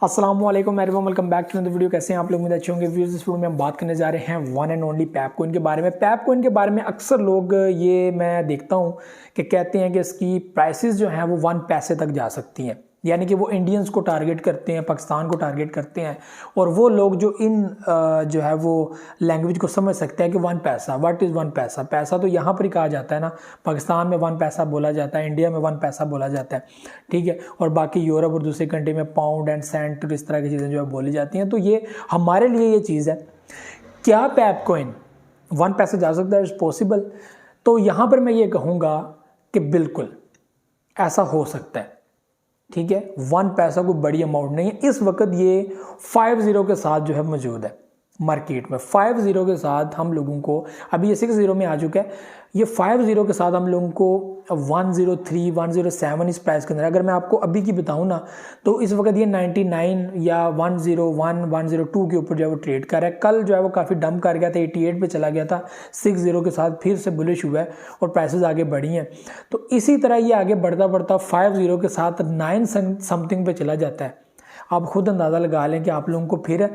अस्सलाम वालेकुम everyone, welcome back to the video. कैसे हैं आप लोग? उम्मीद अच्छे होंगे। व्यूअर्स, इस वीडियो में हम बात करने जा रहे हैं one and only Pepe coin के बारे में। पैप कॉइन के बारे में अक्सर लोग ये मैं देखता हूं कि कहते हैं कि इसकी प्राइसेस जो हैं वो 1 पैसे तक जा सकती हैं, यानी कि वो इंडियंस को टारगेट करते हैं, पाकिस्तान को टारगेट करते हैं। और वो लोग जो इन जो है वो लैंग्वेज को समझ सकते हैं कि 1 पैसा, व्हाट इज़ 1 पैसा। पैसा तो यहाँ पर ही कहा जाता है ना, पाकिस्तान में 1 पैसा बोला जाता है, इंडिया में 1 पैसा बोला जाता है, ठीक है। और बाकी यूरोप और दूसरी कंट्री में पाउंड एंड सेंट, इस तरह की चीज़ें जो है बोली जाती हैं। तो ये हमारे लिए ये चीज़ है। क्या पैप कॉइन 1 पैसा जा सकता है? It's possible. तो यहाँ पर मैं ये कहूँगा कि बिल्कुल ऐसा हो सकता है, ठीक है। 1 पैसा कोई बड़ी अमाउंट नहीं है। इस वक्त ये 50 के साथ जो है मौजूद है मार्केट में। 50 के साथ हम लोगों को, अभी ये 60 में आ चुका है, ये 50 के साथ हम लोगों को 103, 107 इस प्राइस के अंदर। अगर मैं आपको अभी की बताऊं ना, तो इस वक्त ये 99 या 101, 102 के ऊपर जो है वो ट्रेड कर रहा है। कल जो है वो काफ़ी डंप कर गया था, 88 पे चला गया था। 60 के साथ फिर से बुलिश हुआ है और प्राइसेस आगे बढ़ी हैं। तो इसी तरह ये आगे बढ़ता बढ़ता 50 के साथ 9 समथिंग पे चला जाता है। आप खुद अंदाज़ा लगा लें कि आप लोगों को फिर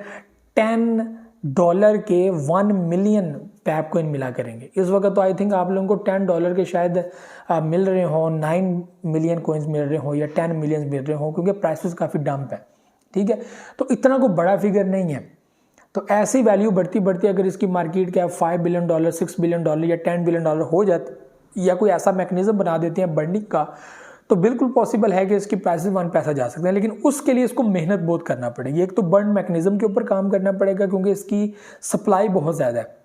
$10 के 1 मिलियन पैप कॉइन मिला करेंगे। इस वक्त तो आई थिंक आप लोगों को $10 के शायद मिल रहे हों, 9 मिलियन कॉइन्स मिल रहे हों या 10 मिलियन मिल रहे हों, क्योंकि प्राइसेस काफ़ी डंप है, ठीक है। तो इतना कोई बड़ा फिगर नहीं है। तो ऐसी वैल्यू बढ़ती बढ़ती अगर इसकी मार्केट क्या $5 बिलियन, $6 बिलियन या $10 बिलियन हो जाती, या कोई ऐसा मैकेनिज्म बना देते हैं बर्निंग का, तो बिल्कुल पॉसिबल है कि इसकी प्राइसेस 1 पैसा जा सकते हैं। लेकिन उसके लिए इसको मेहनत बहुत करना पड़ेगी। एक तो बर्न मैकेनिज्म के ऊपर काम करना पड़ेगा, क्योंकि इसकी सप्लाई बहुत ज़्यादा है,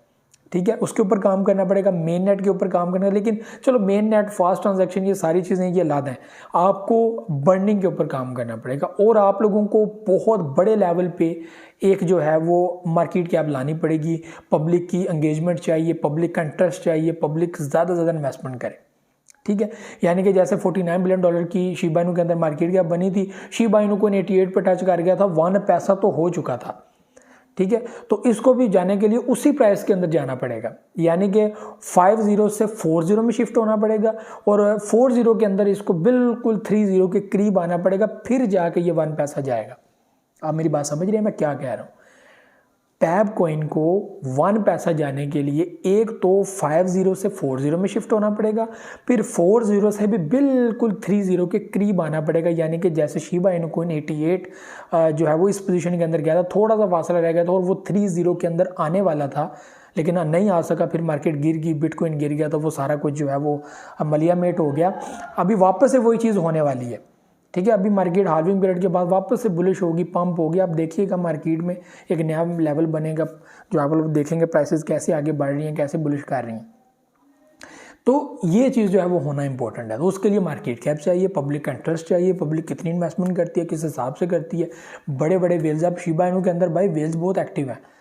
ठीक है। उसके ऊपर काम करना पड़ेगा, मेन नेट के ऊपर काम करना है। लेकिन चलो मेन नेट, फास्ट ट्रांजैक्शन, ये सारी चीज़ें ये लाद हैं। आपको बर्निंग के ऊपर काम करना पड़ेगा और आप लोगों को बहुत बड़े लेवल पे एक जो है वो मार्केट कैप लानी पड़ेगी। पब्लिक की एंगेजमेंट चाहिए, पब्लिक का इंटरेस्ट चाहिए, पब्लिक ज़्यादा से ज़्यादा इन्वेस्टमेंट करे, ठीक है। यानी कि जैसे $49 बिलियन की शिबा इनू के अंदर मार्केट कैप बनी थी, शिबा इनू को 88 पे टच कर गया था, 1 पैसा तो हो चुका था, ठीक है। तो इसको भी जाने के लिए उसी प्राइस के अंदर जाना पड़ेगा, यानी कि 50 से 40 में शिफ्ट होना पड़ेगा और 40 के अंदर इसको बिल्कुल 30 के करीब आना पड़ेगा, फिर जाके ये 1 पैसा जाएगा। आप मेरी बात समझ रहे हैं मैं क्या कह रहा हूँ? पैप कॉइन को 1 पैसा जाने के लिए एक तो 50 से 40 में शिफ्ट होना पड़ेगा, फिर 40 से भी बिल्कुल 30 के करीब आना पड़ेगा। यानी कि जैसे शिबा इनू कॉइन 88 जो है वो इस पोजीशन के अंदर गया था, थोड़ा सा फासला रह गया था और वो 30 के अंदर आने वाला था, लेकिन नहीं आ सका। फिर मार्केट गिर गई, बिटकॉइन गिर गया, तो वो सारा कुछ जो है वो मलियामेट हो गया। अभी वापस से वही चीज़ होने वाली है, ठीक है। अभी मार्केट हाल्विंग पीरियड के बाद वापस से बुलिश होगी, पंप होगी। आप देखिएगा मार्केट में एक नया लेवल बनेगा, जो आप लोग देखेंगे प्राइसेस कैसे आगे बढ़ रही हैं, कैसे बुलिश कर रही हैं। तो ये चीज़ जो है वो होना इंपॉर्टेंट है। तो उसके लिए मार्केट कैप चाहिए, पब्लिक का इंटरेस्ट चाहिए, पब्लिक कितनी इन्वेस्टमेंट करती है, किस हिसाब से करती है। बड़े बड़े वेल्स, अब शिबा इनू के अंदर भाई वेल्स बहुत एक्टिव है।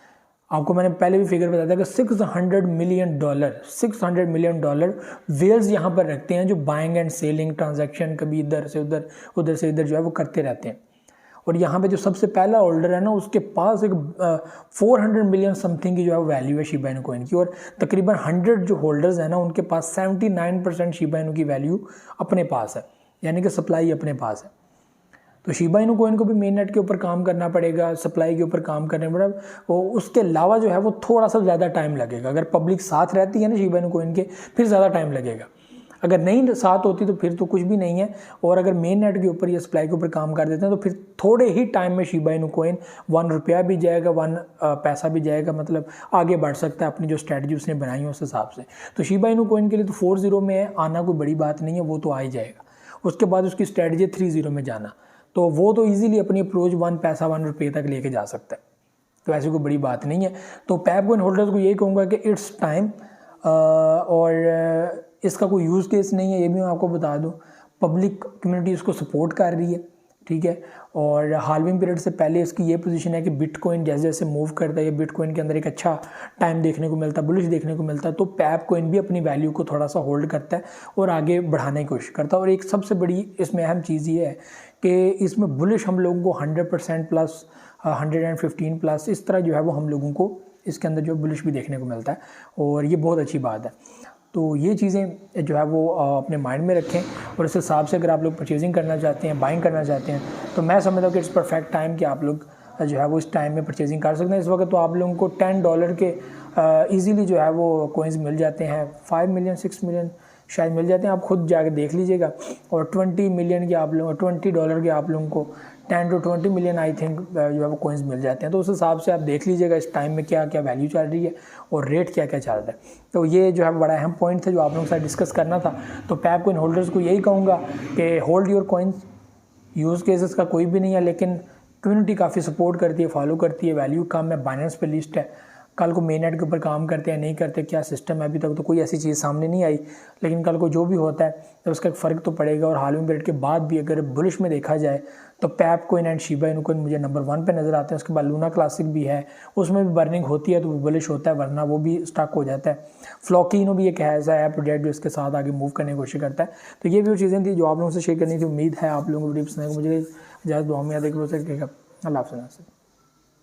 आपको मैंने पहले भी फिगर बताया था कि $600 मिलियन वेल्स यहाँ पर रखते हैं, जो बाइंग एंड सेलिंग ट्रांजैक्शन कभी इधर से उधर, उधर से इधर जो है वो करते रहते हैं। और यहाँ पे जो सबसे पहला होल्डर है ना, उसके पास एक 400 मिलियन समथिंग की जो है वैल्यू है शिबा इनू कॉइन की। और तकरीबन 100 जो होल्डर्स हैं ना, उनके पास 79% शिबा इनू की वैल्यू अपने पास है, यानी कि सप्लाई अपने पास है। तो शिबा इनू कॉइन को भी मेन नेट के ऊपर काम करना पड़ेगा, सप्लाई के ऊपर काम करना पड़ेगा। और उसके अलावा जो है वो थोड़ा सा ज़्यादा टाइम लगेगा। अगर पब्लिक साथ रहती है ना शिबा इनू कॉइन के, फिर ज़्यादा टाइम लगेगा। अगर नहीं साथ होती तो फिर तो कुछ भी नहीं है। और अगर मेन नेट के ऊपर या सप्लाई के ऊपर काम कर देते हैं तो फिर थोड़े ही टाइम में शिबा इनू कॉइन ₹1 भी जाएगा, 1 पैसा भी जाएगा, मतलब आगे बढ़ सकता है अपनी जो स्ट्रैटेजी उसने बनाई है उस हिसाब से। तो शिबा इनू कॉइन के लिए तो 40 में आना कोई बड़ी बात नहीं है, वो तो आ ही जाएगा। उसके बाद उसकी स्ट्रैटेजी 30 में जाना, तो वो तो इजीली अपनी अप्रोच 1 पैसा, ₹1 तक लेके जा सकता है। तो ऐसी कोई बड़ी बात नहीं है। तो पैप कॉइन होल्डर्स को यही कहूँगा कि इट्स टाइम, और इसका कोई यूज़ केस नहीं है, ये भी मैं आपको बता दूं। पब्लिक कम्युनिटी इसको सपोर्ट कर रही है, ठीक है। और हाल्विंग पीरियड से पहले इसकी ये पोजीशन है कि बिटकॉइन जैसे जैसे मूव करता है, या बिटकॉइन के अंदर एक अच्छा टाइम देखने को मिलता है, बुलिश देखने को मिलता है, तो पैप कॉइन भी अपनी वैल्यू को थोड़ा सा होल्ड करता है और आगे बढ़ाने की कोशिश करता है। और एक सबसे बड़ी इसमें अहम चीज़ ये है कि इसमें बुलिश हम लोगों को 100% प्लस, 115 प्लस, इस तरह जो है वो हम लोगों को इसके अंदर जो बुलिश भी देखने को मिलता है, और ये बहुत अच्छी बात है। तो ये चीज़ें जो है वो अपने माइंड में रखें और इस हिसाब से अगर आप लोग परचेजिंग करना चाहते हैं, बाइंग करना चाहते हैं, तो मैं समझता हूँ कि इट्स परफेक्ट टाइम कि आप लोग जो है वो इस टाइम में परचेजिंग कर सकते हैं। इस वक्त तो आप लोगों को $10 के ईजीली जो है वो कोइंस मिल जाते हैं, 5 मिलियन 6 मिलियन शायद मिल जाते हैं, आप खुद जाके देख लीजिएगा। और 20 मिलियन के आप लोगों $20 के आप लोगों को 10 to 20 मिलियन आई थिंक जो है वो कोइंस मिल जाते हैं। तो उस हिसाब से आप देख लीजिएगा इस टाइम में क्या क्या वैल्यू चल रही है और रेट क्या क्या चल रहा है। तो ये जो है बड़ा अहम पॉइंट था जो आप लोगों के साथ डिस्कस करना था। तो पैप कोइन होल्डर्स को यही कहूँगा कि hold your coins, use cases का कोई भी नहीं है, लेकिन कम्युनिटी काफ़ी सपोर्ट करती है, फॉलो करती है, वैल्यू कम है, बाइनेंस पे लिस्ट है, कल को मेन नेट के ऊपर काम करते हैं नहीं करते, क्या सिस्टम है, अभी तक तो कोई ऐसी चीज़ सामने नहीं आई, लेकिन कल को जो भी होता है तो उसका फ़र्क तो पड़ेगा। और हालिम पीरियड के बाद भी अगर बुलिश में देखा जाए तो Pepe coin and Shiba Inu coin मुझे नंबर 1 पे नज़र आते हैं। उसके बाद लूना क्लासिक भी है, उसमें भी बर्निंग होती है तो वो बुलिश होता है, वरना वो भी स्टक हो जाता है। फ्लॉकीनो भी एक ऐसा है प्रोजेक्ट जो इसके साथ आगे मूव करने की कोशिश करता है। तो ये भी वो चीज़ें थी जो आप लोगों से शेयर करनी थी। उम्मीद है आप लोगों को वीडियो पसंद आएगी। मुझे इजाज़त दुआ में याद है कि वो अल्लाह हाफ़िज़।